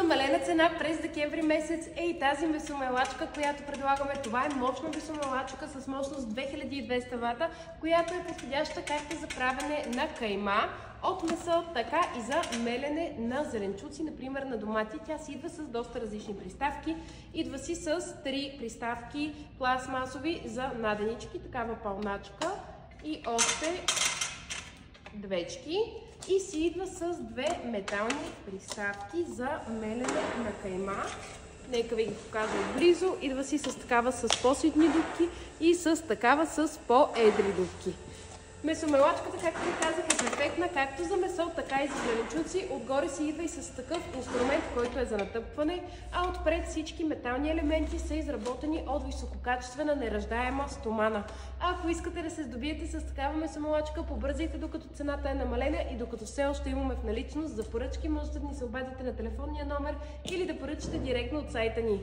намалена цена през декември месец е и тази месомелачка, която предлагаме. Това е мощна месомелачка с мощност 2200 вата, която е подходяща както за правене на кайма от месо, така и за мелене на зеленчуци, например на домати. Тя си идва с доста различни приставки. Идва си с 3 приставки пластмасови за наденички, такава пълначка и още двечки. И си идва с 2 метални приставки за мелене на кайма. Нека ви ги покажа отблизо. Идва си с такава с по-ситни дупки и с такава с по-едри дупки. Месомелачката, както ви казах, е перфектна както за месо, така и за зеленчуци. Отгоре си идва и с такъв инструмент, който е за натъпване, а отпред всички метални елементи са изработени от висококачествена нераждаема стомана. Ако искате да се здобиете с такава месомелачка, побързайте докато цената е намалена и докато все още имаме в наличност. За поръчки можете да ни се обадите на телефонния номер или да поръчате директно от сайта ни.